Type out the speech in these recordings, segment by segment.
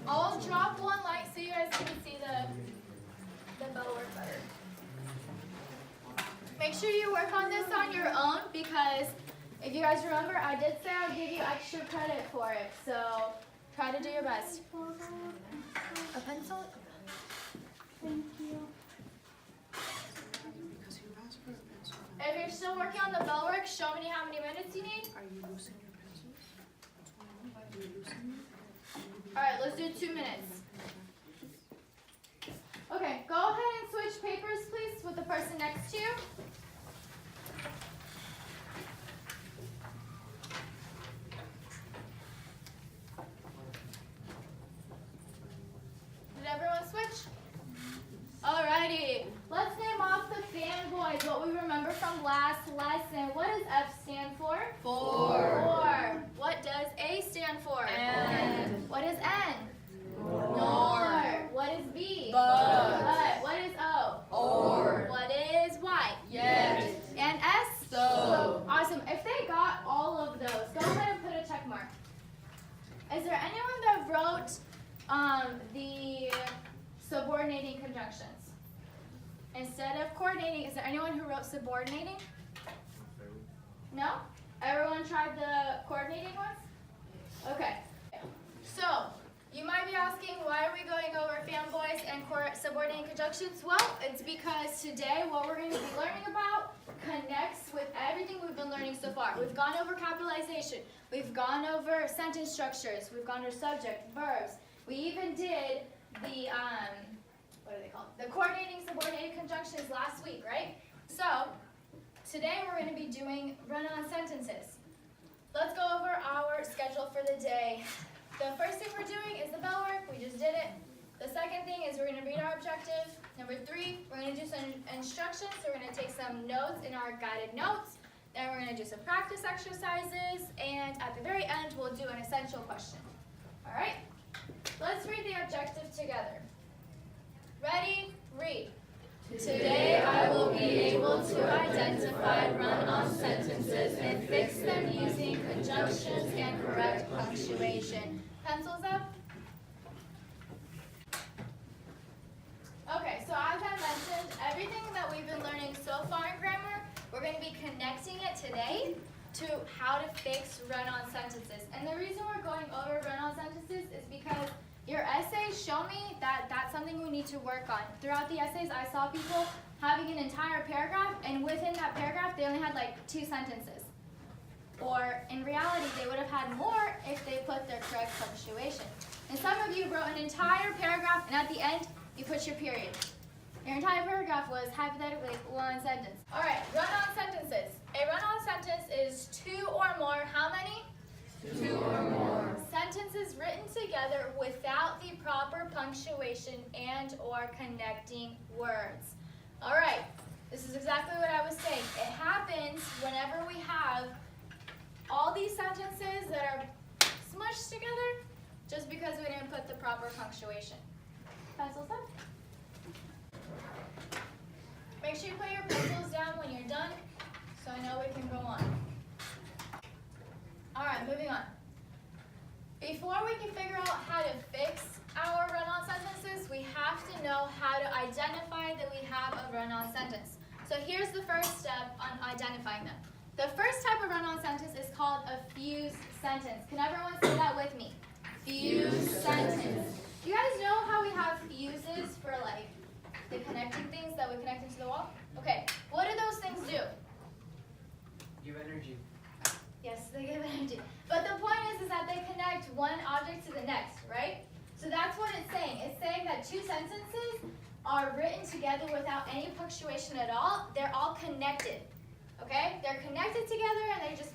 I'll drop one light so you guys can see the bell work better. Make sure you work on this on your own because if you guys remember, I did say I'll give you extra credit for it. So try to do your best. A pencil? Thank you. If you're still working on the bell work, show me how many minutes you need. Are you loosening your pencils? Are you loosening? All right, let's do 2 minutes. Okay, go ahead and switch papers, please, with the person next to you. Did everyone switch? Alrighty, let's name off the fanboys, what we remember from last lesson. What does F stand for? For. What does A stand for? And. What is N? Nor. What is B? But. What is O? Or. What is Y? Yes. And S? So. Awesome. If they got all of those, go ahead and put a check mark. Is there anyone that wrote the subordinating conjunctions? Instead of coordinating, is there anyone who wrote subordinating? No? Everyone tried the coordinating ones? Okay. So, you might be asking, why are we going over fanboys and subordinating conjunctions? Well, it's because today what we're going to be learning about connects with everything we've been learning so far. We've gone over capitalization. We've gone over sentence structures. We've gone over subject, verbs. We even did the, what are they called? The coordinating subordinated conjunctions last week, right? So, today we're going to be doing run-on sentences. Let's go over our schedule for the day. The first thing we're doing is the bell work. We just did it. The second thing is we're going to read our objective. Number 3, we're going to do some instructions. So we're going to take some notes in our guided notes. Then we're going to do some practice exercises. And at the very end, we'll do an essential question. All right? Let's read the objective together. Ready? Read. Today I will be able to identify run-on sentences and fix them using conjunctions and correct punctuation. Pencils up. Okay, so as I mentioned, everything that we've been learning so far in grammar, we're going to be connecting it today to how to fix run-on sentences. And the reason we're going over run-on sentences is because your essays show me that that's something we need to work on. Throughout the essays, I saw people having an entire paragraph, and within that paragraph, they only had like 2 sentences. Or in reality, they would have had more if they put their correct punctuation. And some of you wrote an entire paragraph, and at the end, you put your period. Your entire paragraph was hypothetically 1 sentence. All right, run-on sentences. A run-on sentence is 2 or more. How many? 2 or more. Sentences written together without the proper punctuation and or connecting words. All right, this is exactly what I was saying. It happens whenever we have all these sentences that are smushed together just because we didn't put the proper punctuation. Pencils up. Make sure you put your pencils down when you're done so I know we can go on. All right, moving on. Before we can figure out how to fix our run-on sentences, we have to know how to identify that we have a run-on sentence. So here's the first step on identifying them. The first type of run-on sentence is called a fused sentence. Can everyone say that with me? Fused sentence. Do you guys know how we have fuses for like the connecting things that we connect into the wall? Okay, what do those things do? Give energy. Yes, they give energy. But the point is that they connect one object to the next, right? So that's what it's saying. It's saying that 2 sentences are written together without any punctuation at all. They're all connected, okay? They're connected together and they just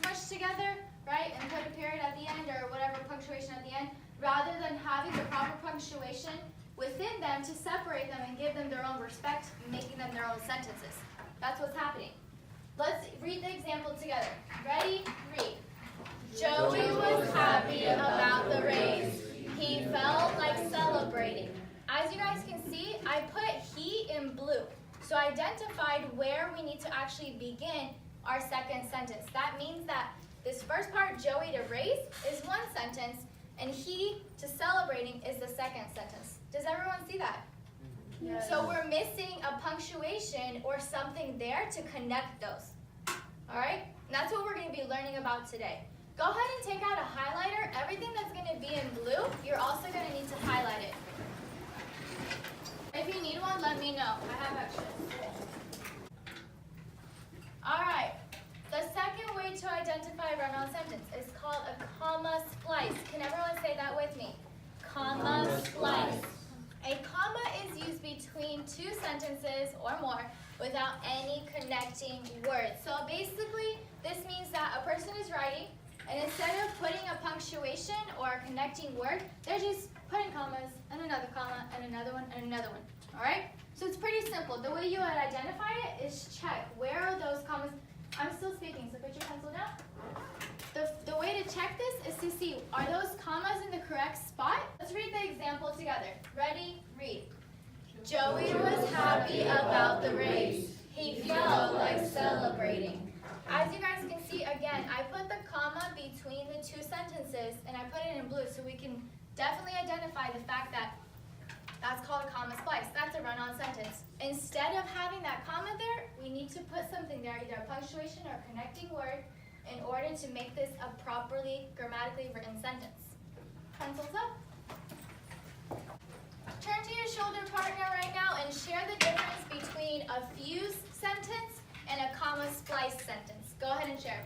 smush together, right? And put a period at the end or whatever punctuation at the end, rather than having the proper punctuation within them to separate them and give them their own respect, making them their own sentences. That's what's happening. Let's read the example together. Ready? Read. Joey was happy about the race. He felt like celebrating. As you guys can see, I put he in blue. So I identified where we need to actually begin our second sentence. That means that this first part, Joey to race, is 1 sentence, and he to celebrating is the second sentence. Does everyone see that? Yes. So we're missing a punctuation or something there to connect those. All right? And that's what we're going to be learning about today. Go ahead and take out a highlighter. Everything that's going to be in blue, you're also going to need to highlight it. If you need one, let me know. I have extras. All right. The second way to identify a run-on sentence is called a comma splice. Can everyone say that with me? Comma splice. A comma is used between two sentences or more without any connecting words. So basically, this means that a person is writing, and instead of putting a punctuation or a connecting word, they're just putting commas, and another comma, and another one, and another one. All right? So it's pretty simple. The way you would identify it is check. Where are those commas? I'm still speaking, so put your pencil down. The way to check this is to see, are those commas in the correct spot? Let's read the example together. Ready? Read. Joey was happy about the race. He felt like celebrating. As you guys can see, again, I put the comma between the two sentences, and I put it in blue so we can definitely identify the fact that that's called a comma splice. That's a run-on sentence. Instead of having that comma there, we need to put something there, either a punctuation or a connecting word, in order to make this a properly grammatically written sentence. Pencils up. Turn to your shoulder partner right now and share the difference between a fuse sentence and a comma splice sentence. Go ahead and share.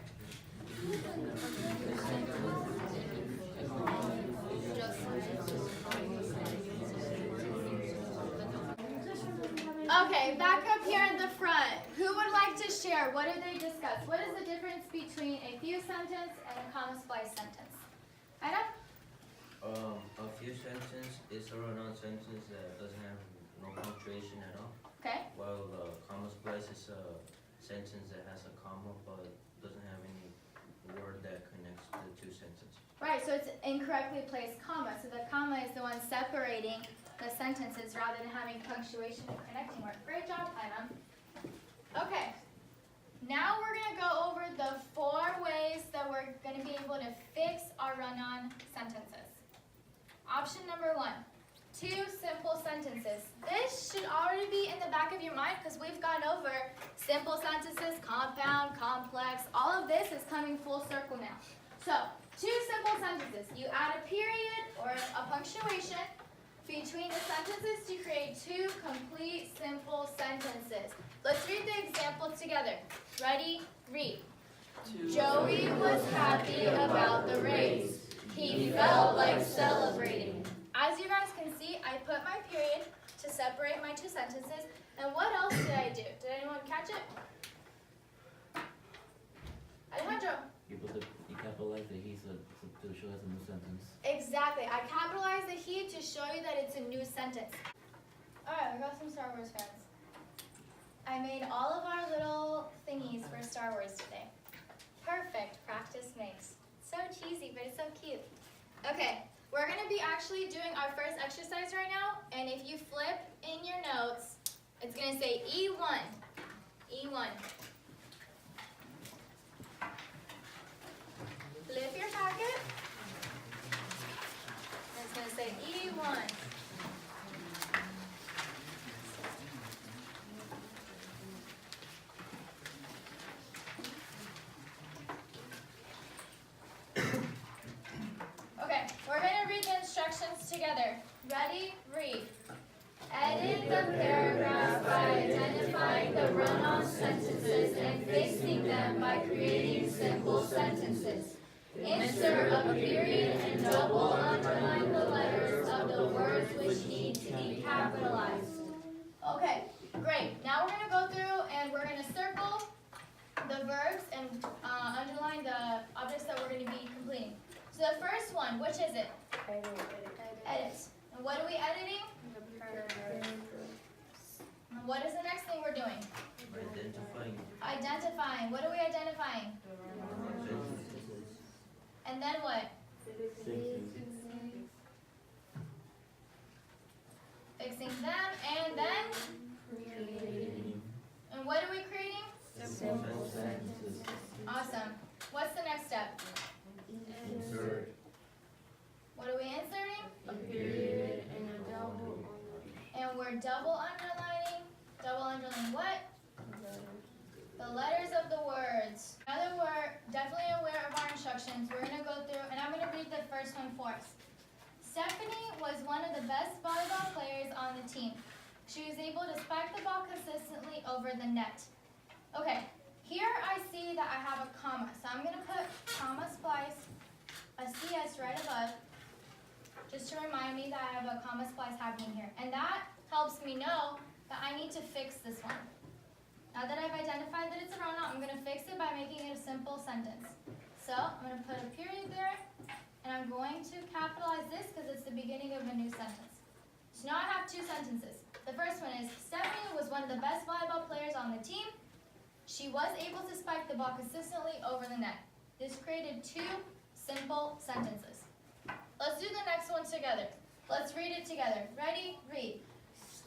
Okay, back up here in the front. Who would like to share? What did they discuss? What is the difference between a fuse sentence and a comma splice sentence? Ida? A few sentence is a run-on sentence that doesn't have no punctuation at all. Okay. While the comma splice is a sentence that has a comma but doesn't have any word that connects the two sentences. Right, so it's incorrectly placed comma. So the comma is the one separating the sentences rather than having punctuation or connecting word. Great job, Anna. Okay. Now we're going to go over the 4 ways that we're going to be able to fix our run-on sentences. Option number 1, 2 simple sentences. This should already be in the back of your mind because we've gone over simple sentences, compound, complex. All of this is coming full circle now. So, 2 simple sentences. You add a period or a punctuation between the sentences to create 2 complete simple sentences. Let's read the example together. Ready? Read. Joey was happy about the race. He felt like celebrating. As you guys can see, I put my period to separate my 2 sentences. And what else did I do? Did anyone catch it? Alejandro. You capitalize the he to show us a new sentence. Exactly. I capitalized the he to show you that it's a new sentence. Alright, we got some Star Wars fans. I made all of our little thingies for Star Wars today. Perfect. Practice makes. So cheesy, but it's so cute. Okay, we're going to be actually doing our first exercise right now. And if you flip in your notes, it's going to say E1. E1. Flip your packet. And it's going to say E1. Okay, we're going to read the instructions together. Ready? Read. Edit the paragraph by identifying the run-on sentences and fixing them by creating simple sentences. Insert a period and double underline the letters of the words which need to be capitalized. Okay, great. Now we're going to go through and we're going to circle the verbs and underline the objects that we're going to be completing. So the first one, which is it? Edit. And what are we editing? And what is the next thing we're doing? Identifying Identifying. What are we identifying? sentences. And then what? Fixing them, and then? And what are we creating? Simple sentences. Awesome. What's the next step? Insert. What are we inserting? double underlining what? The letters of the words. Now that we're definitely aware of our instructions, we're gonna go through, and I'm gonna read the first one for us. Stephanie was one of the best volleyball players on the team. She was able to spike the ball consistently over the net. Okay, here I see that I have a comma, so I'm gonna put comma splice, a CS right above, just to remind me that I have a comma splice happening here. And that helps me know that I need to fix this one. Now that I've identified that it's a pronoun, I'm gonna fix it by making it a simple sentence. So I'm gonna put a period there, and I'm going to capitalize this because it's the beginning of a new sentence. So now I have two sentences. The first one is, Stephanie was one of the best volleyball players on the team. She was able to spike the ball consistently over the net. This created two simple sentences. Let's do the next one together. Let's read it together. Ready? Read.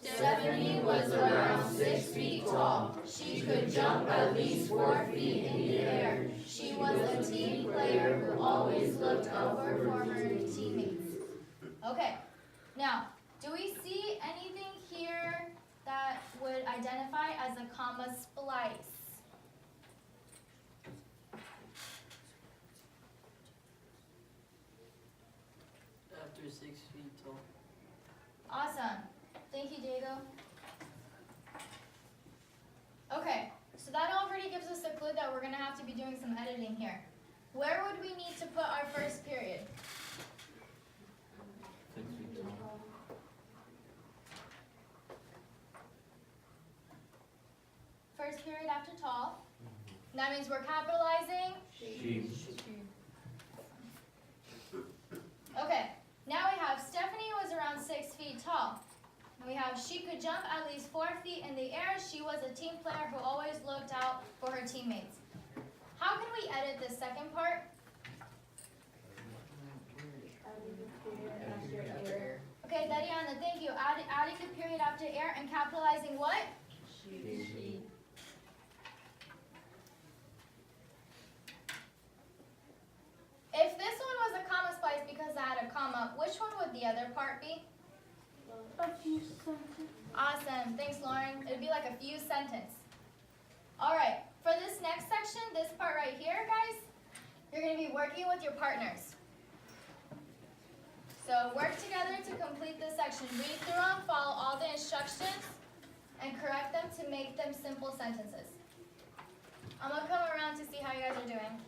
Stephanie was around 6 feet tall. She could jump at least 4 feet in the air. She was a team player who always looked over for her teammates. Okay, now, do we see anything here that would identify as a comma splice? After 6 feet tall. Awesome. Thank you, Diego. Okay, so that already gives us a clue that we're going to have to be doing some editing here. Where would we need to put our first period? 6 feet tall. First period after tall. That means we're capitalizing. She. Okay, now we have Stephanie was around 6 feet tall. And we have she could jump at least 4 feet in the air. She was a team player who always looked out for her teammates. How can we edit this second part? Okay, Dariana, thank you. Adding the period after air and capitalizing what? She. If this one was a comma splice because I had a comma, which one would the other part be? Awesome. Thanks, Lauren. It would be like a few sentence. All right. For this next section, this part right here, guys, you're going to be working with your partners. So work together to complete this section. Read through them, follow all the instructions, and correct them to make them simple sentences. I'm going to come around to see how you guys are doing.